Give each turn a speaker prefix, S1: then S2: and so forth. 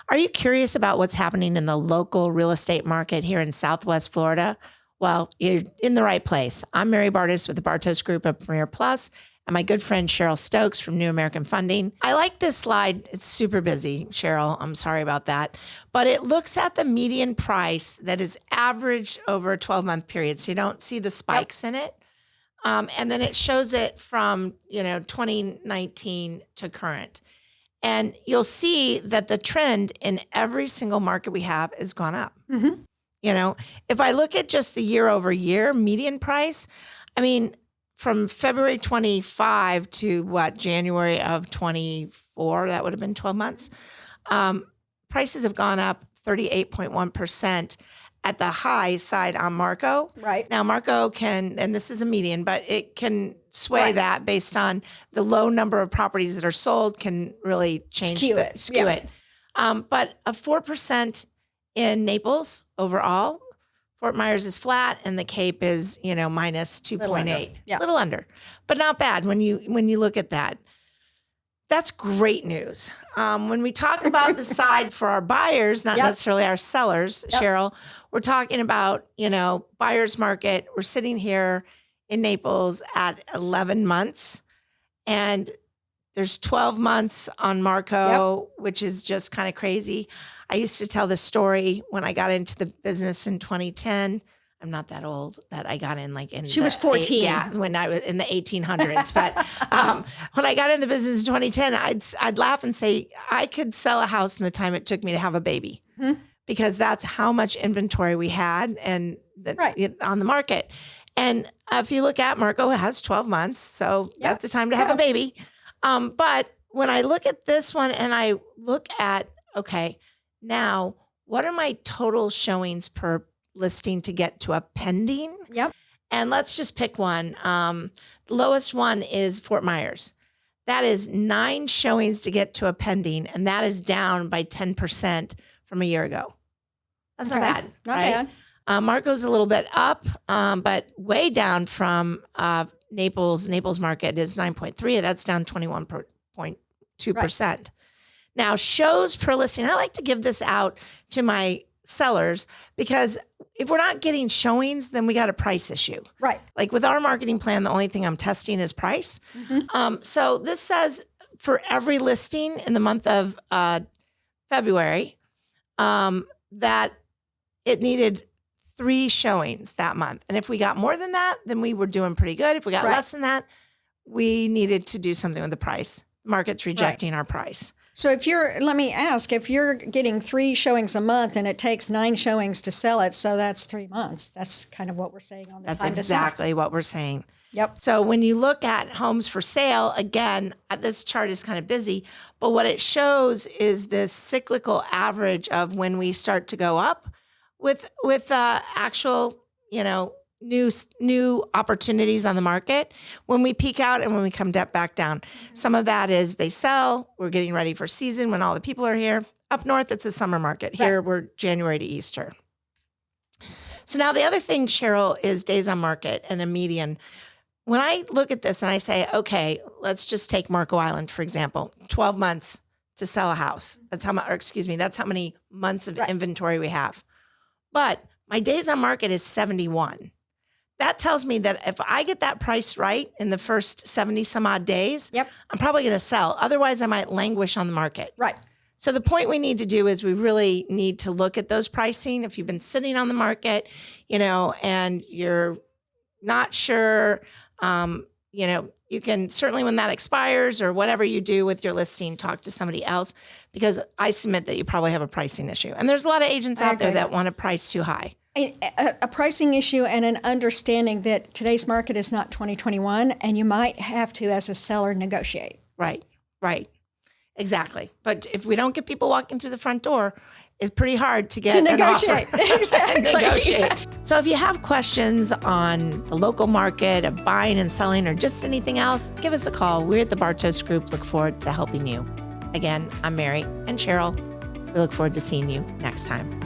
S1: Are you curious about what's happening in the local real estate market here in Southwest Florida? Well, you're in the right place. I'm Mary Bartos with the Bartos Group of Premiere Plus, and my good friend Cheryl Stokes from New American Funding. I like this slide. It's super busy, Cheryl. I'm sorry about that. But it looks at the median price that is averaged over a 12-month period, so you don't see the spikes in it. And then it shows it from 2019 to current. And you'll see that the trend in every single market we have has gone up.
S2: Mm-hmm.
S1: If I look at just the year over year median price, from February 25 to January of 24, that would have been 12 months. Prices have gone up 38.1% at the high side on Marco.
S2: Right.
S1: Now Marco can, and this is a median, but it can sway that based on the low number of properties that are sold can really skew it. But a 4% in Naples overall. Fort Myers is flat and the Cape is, minus 2.8.
S2: Yeah.
S1: Little under, but not bad when you look at that. That's great news. When we talk about the side for our buyers, not necessarily our sellers, Cheryl, we're talking about, buyer's market. We're sitting here in Naples at 11 months and there's 12 months on Marco, which is just kind of crazy. I used to tell this story when I got into the business in 2010. I'm not that old that I got in
S2: She was 14.
S1: When I was in the 1800s. But when I got in the business in 2010, I'd laugh and say I could sell a house in the time it took me to have a baby because that's how much inventory we had and on the market. And if you look at Marco, it has 12 months. So that's the time to have a baby. But when I look at this one and I look at, now what are my total showings per listing to get to a pending?
S2: Yep.
S1: And let's just pick one. The lowest one is Fort Myers. That is 9 showings to get to a pending, and that is down by 10% from a year ago. That's not bad.
S2: Not bad.
S1: Marco's a little bit up, but way down from Naples. Naples market is 9.3. That's down 21.2%. Right. Now, shows per listing. I like to give this out to my sellers because if we're not getting showings, then we got a price issue.
S2: Right.
S1: Like with our marketing plan, the only thing I'm testing is price. Mm-hmm. So this says for every listing in the month of February, that it needed 3 showings that month. And if we got more than that, then we were doing pretty good. If we got less than that, we needed to do something with the price. The market's rejecting our price.
S2: So let me ask, if you're getting 3 showings a month and it takes 9 showings to sell it, so that's 3 months. That's kind of what we're saying on the time to sell.
S1: That's exactly what we're saying.
S2: Yep.
S1: So when you look at homes for sale, again, this chart is kind of busy, but what it shows is this cyclical average of when we start to go up with actual, new opportunities on the market, when we peak out and when we come back down. Some of that is they sell, we're getting ready for season when all the people are here. Up north, it's a summer market. Here, we're January to Easter. So now the other thing, Cheryl, is days on market and a median. When I look at this and I say, okay, let's just take Marco Island, for example, 12 months to sell a house. That's how many months of inventory we have. But my days on market is 71. That tells me that if I get that price right in the first 70 some odd days, I'm probably going to sell. Otherwise, I might languish on the market.
S2: Right.
S1: So the point we need to do is we really need to look at those pricing. If you've been sitting on the market, and you're not sure, you can certainly, when that expires or whatever you do with your listing, talk to somebody else, because I submit that you probably have a pricing issue. And there's a lot of agents out there that want to price too high.
S2: A pricing issue and an understanding that today's market is not 2021, and you might have to, as a seller, negotiate.
S1: Right. Exactly. But if we don't get people walking through the front door, it's pretty hard to get an offer.
S2: Exactly.
S1: Negotiate. So if you have questions on the local market of buying and selling or just anything else, give us a call. We're at the Bartos Group. Look forward to helping you. Again, I'm Mary and Cheryl. We look forward to seeing you next time.